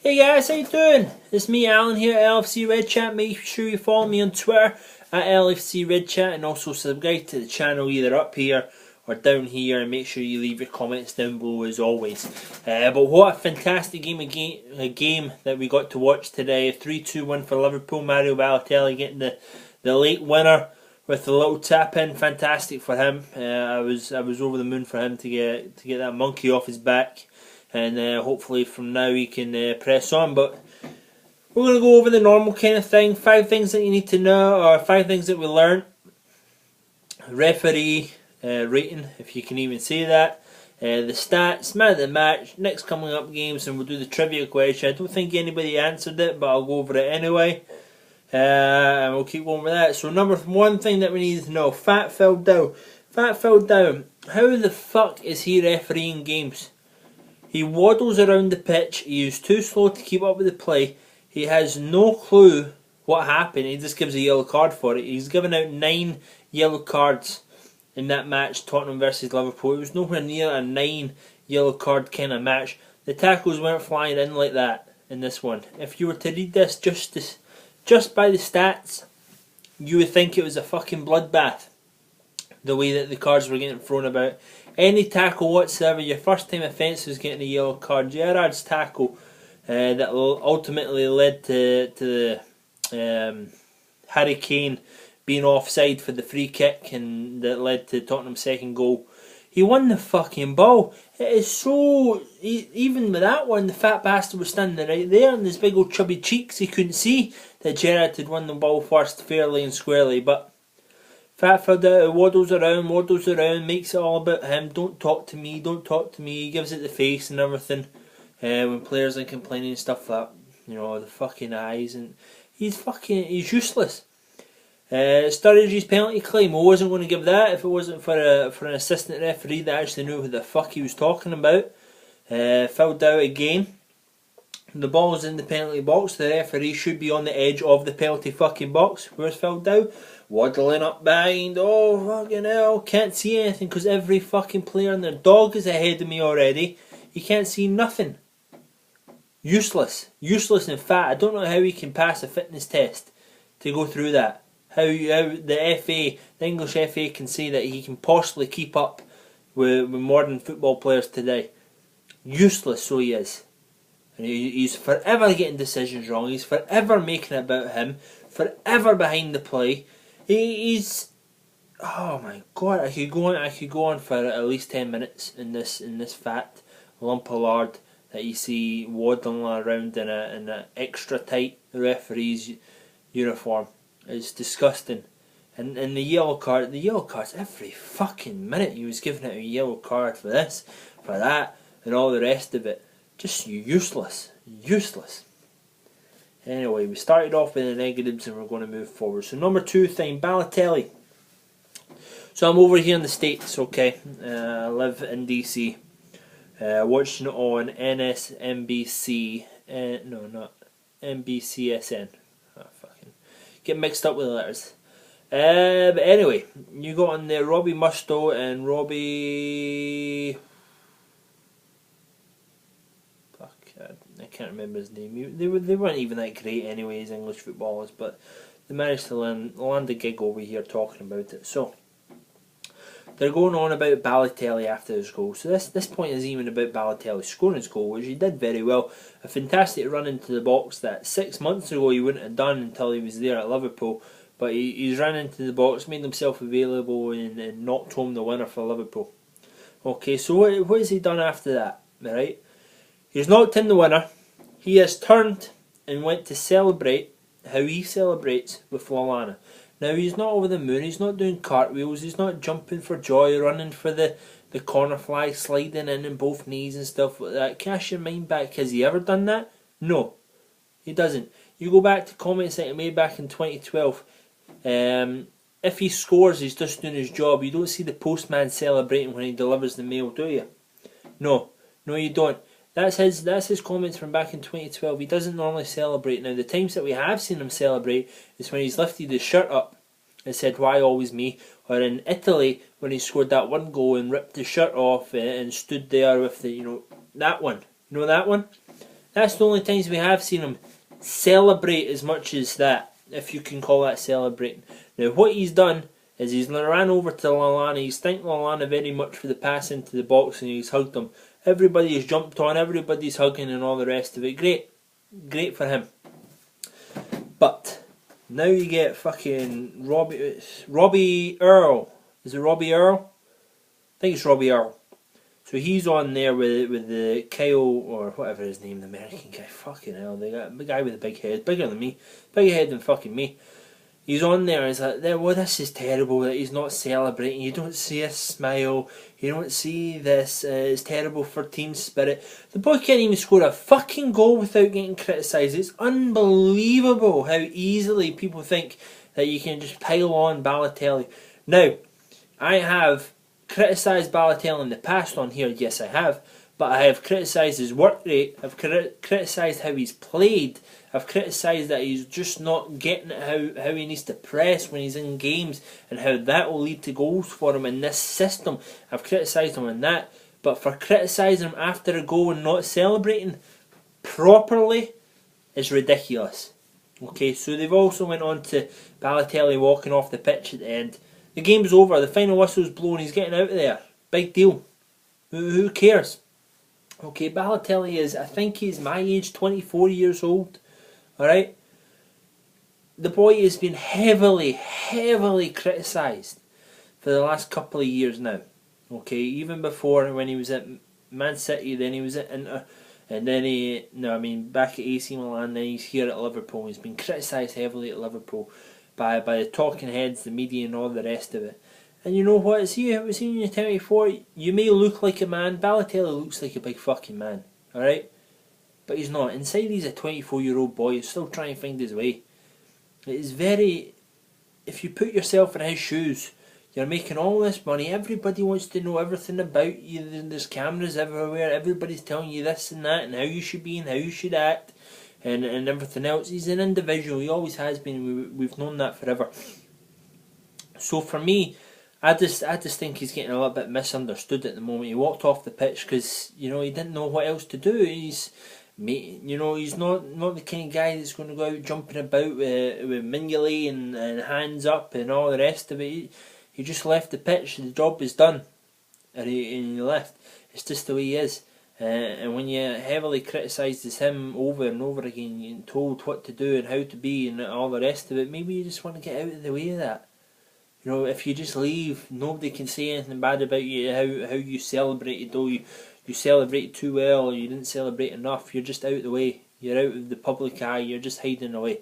Hey guys, how you doing? It's me, Alan, here at Lfcredchat. Make sure you follow me on Twitter at Lfcredchat and also subscribe to the channel either up here or down here, and make sure you leave your comments down below as always. But what a fantastic game that we got to watch today. A 3-2 win for Liverpool. Mario Balotelli getting the late winner with the little tap in. Fantastic for him. I was over the moon for him to get that monkey off his back. And hopefully from now he can press on. But we're going to go over the normal kind of thing. 5 things that you need to know, or 5 things that we learned. Referee rating, if you can even say that. The stats, man of the match, next coming up games, and we'll do the trivia question. I don't think anybody answered it, but I'll go over it anyway. And we'll keep going with that. So number 1 thing that we need to know, Fat Phil Dow. Fat Phil Dow, how the fuck is he refereeing games? He waddles around the pitch. He is too slow to keep up with the play. He has no clue what happened. He just gives a yellow card for it. He's given out 9 yellow cards in that match, Tottenham versus Liverpool. It was nowhere near a 9 yellow card kind of match. The tackles weren't flying in like that in this one. If you were to read this just by the stats, you would think it was a fucking bloodbath, the way that the cards were getting thrown about. Any tackle whatsoever, your first time offence was getting a yellow card. Gerrard's tackle that ultimately led to the Harry Kane being offside for the free kick, and that led to Tottenham's second goal. He won the fucking ball. It is so... Even with that one, the fat bastard was standing right there, and his big old chubby cheeks, he couldn't see that Gerrard had won the ball first, fairly and squarely. But Fat Phil waddles around, makes it all about him. Don't talk to me. He gives it the face and everything. When players are complaining and stuff like that, you know, the fucking eyes, and he's useless. Sturridge's penalty claim, I wasn't going to give that if it wasn't for an assistant referee that actually knew who the fuck he was talking about. Phil Dow again. The ball's in the penalty box. The referee should be on the edge of the penalty fucking box. Where's Phil Dow? Waddling up behind. Oh fucking hell, can't see anything because every fucking player and their dog is ahead of me already. You can't see nothing. Useless and fat. I don't know how he can pass a fitness test to go through that. How the FA, the English FA, can say that he can possibly keep up with modern football players today. Useless, so he is. And he's forever getting decisions wrong. He's forever making it about him. Forever behind the play. He's... Oh my god, I could go on for at least 10 minutes in this fat lump of lard that you see waddling around in a extra tight referee's uniform. It's disgusting. And the yellow cards every fucking minute he was giving out a yellow card for this, for that, and all the rest of it. Just useless. Anyway, we started off with the negatives and we're going to move forward. So number 2 thing, Balotelli. So I'm over here in the States, okay. I live in DC. Watching it on NSNBC. No, not NBCSN. Oh, fucking get mixed up with the letters. But anyway, you got on there Robbie Mustoe and Robbie... I can't remember his name. They weren't even that great anyway as English footballers, but they managed to land a gig over here talking about it. So they're going on about Balotelli after his goal. So this point is even about Balotelli scoring his goal, which he did very well. A fantastic run into the box that 6 months ago he wouldn't have done until he was there at Liverpool. But he's ran into the box, made himself available, and knocked home the winner for Liverpool. Okay, so what has he done after that? Right? He's knocked in the winner. He has turned and went to celebrate how he celebrates with Lallana. Now he's not over the moon, he's not doing cartwheels, he's not jumping for joy, running for the corner flag, sliding in both knees and stuff like that. Cast your mind back, has he ever done that? No, he doesn't. You go back to comments that he made back in 2012. If he scores, he's just doing his job. You don't see the postman celebrating when he delivers the mail, do you? No, you don't. That's his comments from back in 2012. He doesn't normally celebrate. Now, the times that we have seen him celebrate is when he's lifted his shirt up and said, "Why always me?" Or in Italy, when he scored that one goal and ripped his shirt off and stood there with the, that one. You know that one? That's the only times we have seen him celebrate as much as that, if you can call that celebrating. Now what he's done is he's ran over to Lallana, he's thanked Lallana very much for the pass into the box and he's hugged him. Everybody's jumped on, everybody's hugging and all the rest of it. Great. Great for him. But now you get fucking Robbie Earl. Is it Robbie Earl? I think it's Robbie Earl. So he's on there with the Kyle, or whatever his name, the American guy. Fucking hell, the guy with the big head, bigger than me, bigger head than fucking me. He's on there and he's like, well, this is terrible that he's not celebrating. You don't see a smile. You don't see this. It's terrible for team spirit. The boy can't even score a fucking goal without getting criticised. It's unbelievable how easily people think that you can just pile on Balotelli. Now, I have criticised Balotelli in the past on here. Yes, I have. But I have criticised his work rate. I've criticised how he's played. I've criticised that he's just not getting it, how he needs to press when he's in games and how that will lead to goals for him in this system. I've criticised him on that. But for criticising him after a goal and not celebrating properly is ridiculous. Okay, so they've also went on to Balotelli walking off the pitch at the end. The game's over. The final whistle's blown. He's getting out of there. Big deal. Who cares? Okay, Balotelli is, I think he's my age, 24 years old. Alright? The boy has been heavily criticised for the last couple of years now. Okay, even before when he was at Man City, then he was at Inter, and then back at AC Milan, then he's here at Liverpool. He's been criticised heavily at Liverpool by the talking heads, the media and all the rest of it. And you know what? See when you're 24, you may look like a man. Balotelli looks like a big fucking man, alright? But he's not. Inside he's a 24-year-old boy who's still trying to find his way. It is very... If you put yourself in his shoes, you're making all this money, everybody wants to know everything about you, there's cameras everywhere, everybody's telling you this and that, and how you should be and how you should act, and everything else. He's an individual, he always has been, we've known that forever. So for me, I just think he's getting a little bit misunderstood at the moment. He walked off the pitch because, he didn't know what else to do. He's not the kind of guy that's going to go out jumping about with Mignolet and hands up and all the rest of it. He just left the pitch. The job is done, and he left. It's just the way he is. And when you heavily criticised him over and over again, and told what to do and how to be and all the rest of it, maybe you just want to get out of the way of that. If you just leave, nobody can say anything bad about you, how you celebrated, though you celebrated too well or you didn't celebrate enough. You're just out of the way. You're out of the public eye. You're just hiding away.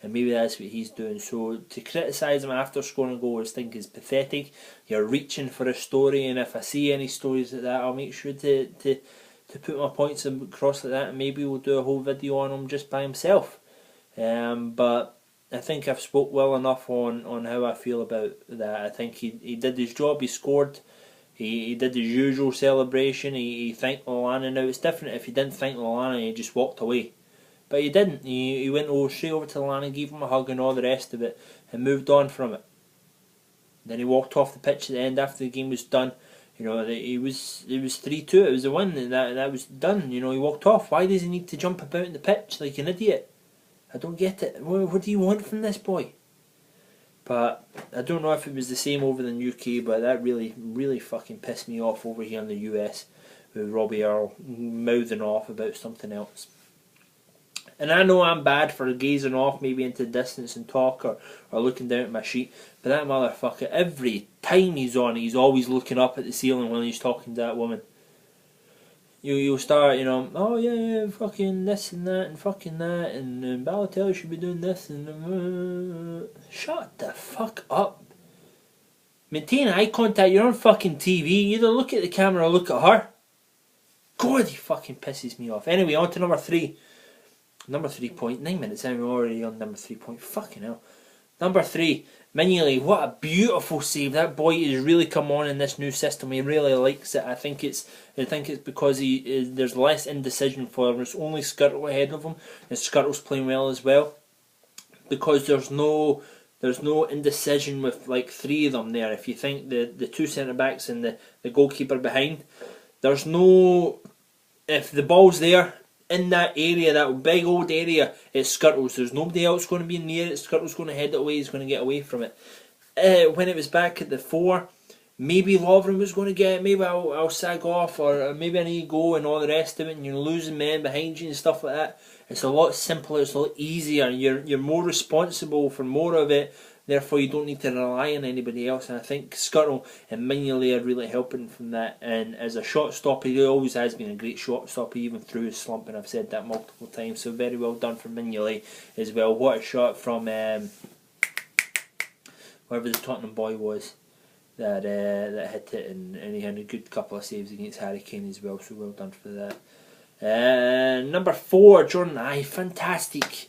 And maybe that's what he's doing. So to criticise him after scoring a goal, I think is pathetic. You're reaching for a story, and if I see any stories like that, I'll make sure to put my points across like that, and maybe we'll do a whole video on him just by himself. But I think I've spoke well enough on how I feel about that. I think he did his job, he scored, he did his usual celebration, he thanked Lallana. Now it's different if he didn't thank Lallana and he just walked away. But he didn't, he went straight over to Lallana, gave him a hug and all the rest of it, and moved on from it. Then he walked off the pitch at the end after the game was done. It was 3-2, it was a win, and that was done. He walked off. Why does he need to jump about in the pitch like an idiot? I don't get it. What do you want from this boy? But I don't know if it was the same over in the UK, but that really fucking pissed me off over here in the US with Robbie Earl mouthing off about something else. And I know I'm bad for gazing off maybe into the distance and talk or looking down at my sheet, but that motherfucker, every time he's on, he's always looking up at the ceiling when he's talking to that woman. You'll start, oh yeah, fucking this and that and fucking that, and Balotelli should be doing this, and shut the fuck up. Maintain eye contact, you're on fucking TV, either look at the camera or look at her. God, he fucking pisses me off. Anyway, on to number 3. Number 3 point, 9 minutes in, we're already on number 3 point, fucking hell. Number 3, Mignolet, what a beautiful save. That boy has really come on in this new system. He really likes it. I think it's because there's less indecision for him. It's only Skirtle ahead of him, and Skirtle's playing well as well. Because there's no indecision with like 3 of them there. If you think the 2 centre backs and the goalkeeper behind, there's no, if the ball's there, in that area, that big old area, it's Skirtles. There's nobody else going to be near it. Skirtles going to head it away. He's going to get away from it. When it was back at the 4, maybe Lovren was going to get it. Maybe I'll sag off, or maybe I need to go and all the rest of it. And you're losing men behind you and stuff like that. It's a lot simpler. It's a lot easier. You're more responsible for more of it. Therefore, you don't need to rely on anybody else. And I think Skirtle and Mignolet are really helping from that. And as a shot stopper, he always has been a great shot stopper, even through his slump. And I've said that multiple times. So very well done for Mignolet as well. What a shot from whoever the Tottenham boy was that hit it, and he had a good couple of saves against Harry Kane as well. So well done for that. Number 4, Jordan Ayew, fantastic,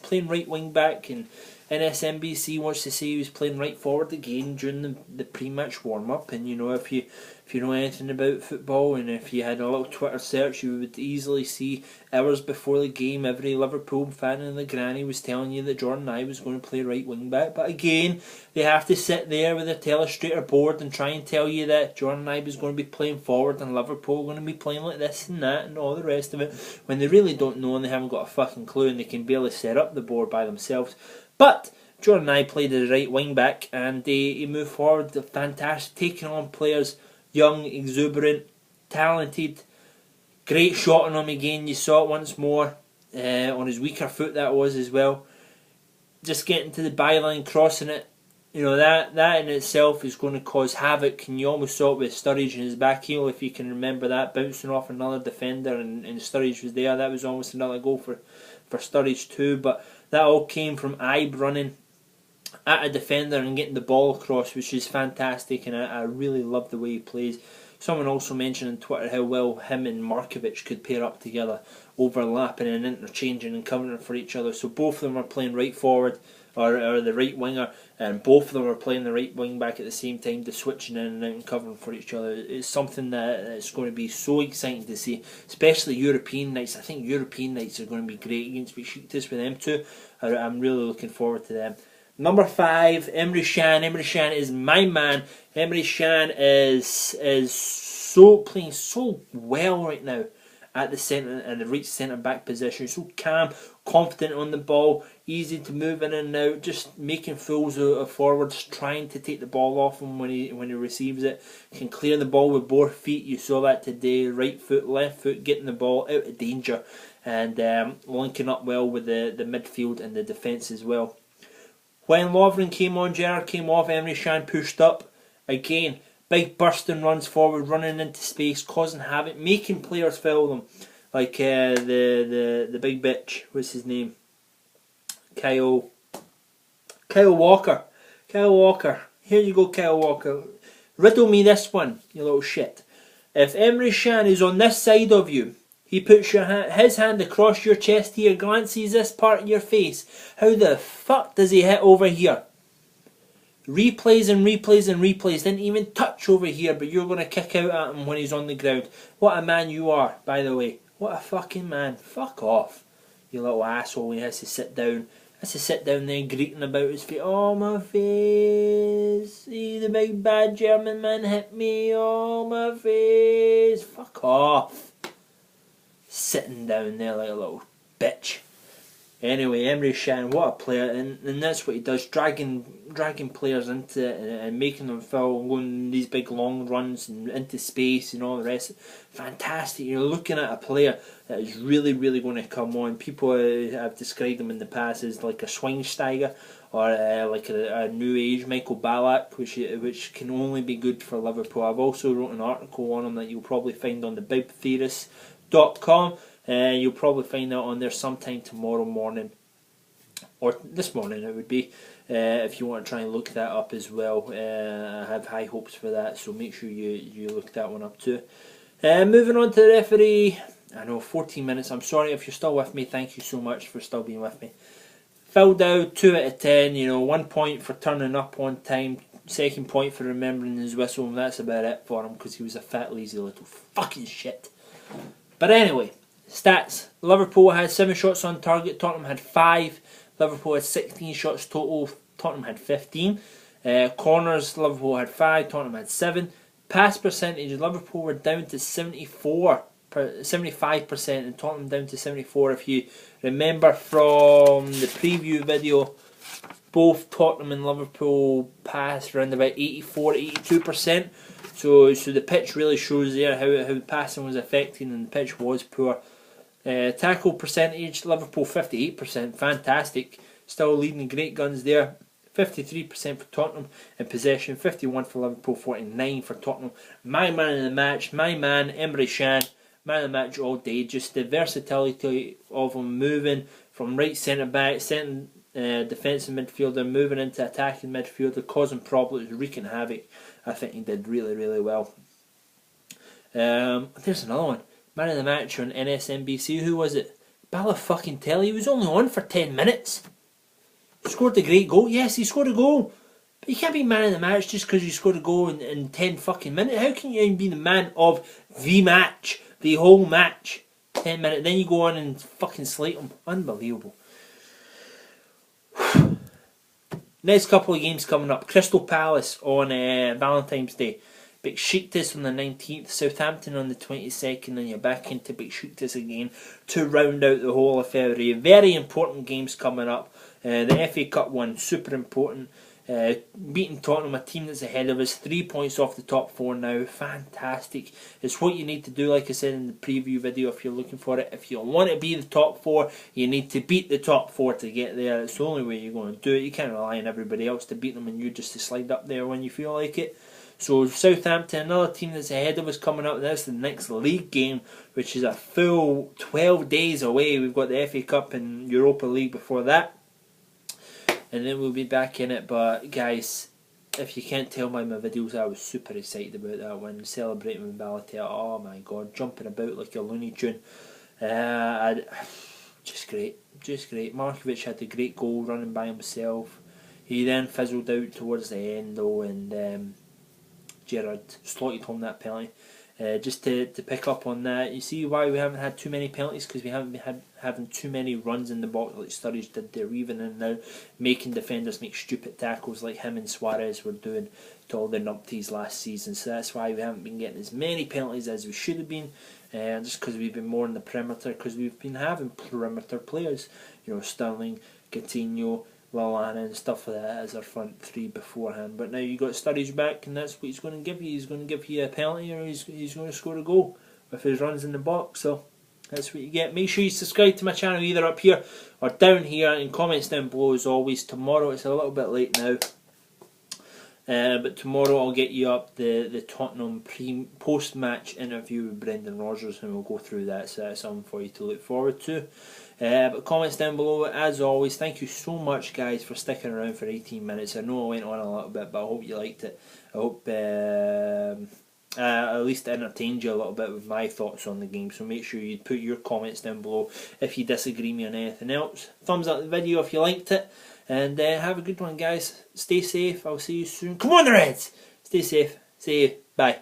playing right wing back, and NSNBC wants to say he was playing right forward again during the pre-match warm-up. And you know, if you know anything about football, and if you had a little Twitter search, you would easily see hours before the game every Liverpool fan and the granny was telling you that Jordan Ayew was going to play right wing back. But again, they have to sit there with a telestrator board and try and tell you that Jordan Ayew was going to be playing forward and Liverpool are going to be playing like this and that and all the rest of it, when they really don't know and they haven't got a fucking clue, and they can barely set up the board by themselves. But Jordan Ayew played as a right wing back, and he moved forward, fantastic, taking on players, young, exuberant, talented, great shot on him again. You saw it once more on his weaker foot, that was as well. Just getting to the byline, crossing it, you know, that in itself is going to cause havoc. And you almost saw it with Sturridge in his back heel, if you can remember that, bouncing off another defender, and Sturridge was there. That was almost another goal for Sturridge too. But that all came from Ayew running at a defender and getting the ball across, which is fantastic, and I really love the way he plays. Someone also mentioned on Twitter how well him and Markovic could pair up together, overlapping and interchanging and covering for each other. So both of them are playing right forward, or the right winger, and both of them are playing the right wing back at the same time, just switching in and out and covering for each other. It's something that's going to be so exciting to see, especially European nights. I think European nights are going to be great against Besiktas with them too. I'm really looking forward to them. Number 5, Emre Can. Emre Can is my man. Emre Can is playing so well right now at the centre and the right centre back position. So calm, confident on the ball, easy to move in and out, just making fools of forwards, trying to take the ball off him when he receives it. Can clear the ball with both feet. You saw that today. Right foot, left foot, getting the ball out of danger, and linking up well with the midfield and the defence as well. When Lovren came on, Gerrard came off, Emre Can pushed up. Again, big bursting runs forward, running into space, causing havoc, making players foul them. Like the big bitch, what's his name? Kyle Walker. Kyle Walker. Here you go, Kyle Walker. Riddle me this one, you little shit. If Emre Can is on this side of you, he puts his hand across your chest here, glances this part of your face. How the fuck does he hit over here? Replays and replays and replays. Didn't even touch over here, but you're going to kick out at him when he's on the ground. What a man you are, by the way. What a fucking man. Fuck off, you little asshole. He has to sit down. Has to sit down there greeting about his feet. Oh, my face. See, the big bad German man hit me. Oh, my face. Fuck off. Sitting down there like a little bitch. Anyway, Emre Can, what a player, and that's what he does, dragging players into it and making them foul, going these big long runs and into space and all the rest. Fantastic. You're looking at a player that is really, really going to come on. People have described him in the past as like a Schweinsteiger, or like a new age Michael Ballack, which can only be good for Liverpool. I've also wrote an article on him that you'll probably find on thebibtheorist.com. You'll probably find that on there sometime tomorrow morning, or this morning it would be, if you want to try and look that up as well. I have high hopes for that, so make sure you look that one up too. Moving on to the referee. I know, 14 minutes. I'm sorry if you're still with me. Thank you so much for still being with me. Phil Dowd, 2 out of 10. You know, 1 point for turning up on time. 2nd point for remembering his whistle, and that's about it for him, because he was a fat, lazy little fucking shit. But anyway, stats. Liverpool had 7 shots on target, Tottenham had 5. Liverpool had 16 shots total, Tottenham had 15. Corners, Liverpool had 5, Tottenham had 7. Pass percentage, Liverpool were down to 74. 75%, and Tottenham down to 74%. If you remember from the preview video, both Tottenham and Liverpool passed around about 84-82%. So the pitch really shows there how the passing was affecting, and the pitch was poor. Tackle percentage, Liverpool 58%, fantastic. Still leading great guns there. 53% for Tottenham, and possession 51 for Liverpool, 49 for Tottenham. My man of the match, my man Lfcredchat, man of the match all day. Just the versatility of him, moving from right centre back, defensive midfielder, moving into attacking midfielder, causing problems, wreaking havoc. I think he did really, really well. There's another one. Man of the match on NSNBC. Who was it? Balotelli. He was only on for 10 minutes. He scored a great goal. Yes, he scored a goal. But you can't be man of the match just because you scored a goal in 10 fucking minutes. How can you even be the man of the match? The whole match. 10 minutes. Then you go on and fucking slate him. Unbelievable. Next couple of games coming up. Crystal Palace on Valentine's Day. Besiktas on the 19th, Southampton on the 22nd, and you're back into Besiktas again to round out the whole of February. Very important games coming up. The FA Cup one, super important. Beating Tottenham, a team that's ahead of us, 3 points off the top 4 now. Fantastic. It's what you need to do, like I said in the preview video, if you're looking for it. If you want to be the top 4, you need to beat the top 4 to get there. It's the only way you're going to do it. You can't rely on everybody else to beat them and you just to slide up there when you feel like it. So Southampton, another team that's ahead of us coming up. That's the next league game, which is a full 12 days away. We've got the FA Cup and Europa League before that. And then we'll be back in it. But guys, if you can't tell by my videos, I was super excited about that one. Celebrating with Balotelli. Oh my god, jumping about like a Looney Tune. Just great. Just great. Markovic had a great goal running by himself. He then fizzled out towards the end though, and Gerrard slotted home that penalty. Just to pick up on that, you see why we haven't had too many penalties, because we haven't been having too many runs in the box like Sturridge did there, even in now, making defenders make stupid tackles like him and Suarez were doing to all the numpties last season. So that's why we haven't been getting as many penalties as we should have been, just because we've been more in the perimeter, because we've been having perimeter players, you know, Sterling, Coutinho, Lallana and stuff like that as our front 3 beforehand. But now you got Sturridge back, and that's what he's going to give you. He's going to give you a penalty, or he's going to score a goal with his runs in the box. So that's what you get. Make sure you subscribe to my channel either up here or down here, and comments down below as always. Tomorrow, it's a little bit late now, but tomorrow I'll get you up the Tottenham post-match interview with Brendan Rodgers, and we'll go through that, so that's something for you to look forward to. But comments down below, as always. Thank you so much guys for sticking around for 18 minutes. I know I went on a little bit, but I hope you liked it. I hope at least entertained you a little bit with my thoughts on the game. So make sure you put your comments down below if you disagree with me on anything else. Thumbs up the video if you liked it, and have a good one guys. Stay safe. I'll see you soon. Come on the Reds! Stay safe. See you. Bye.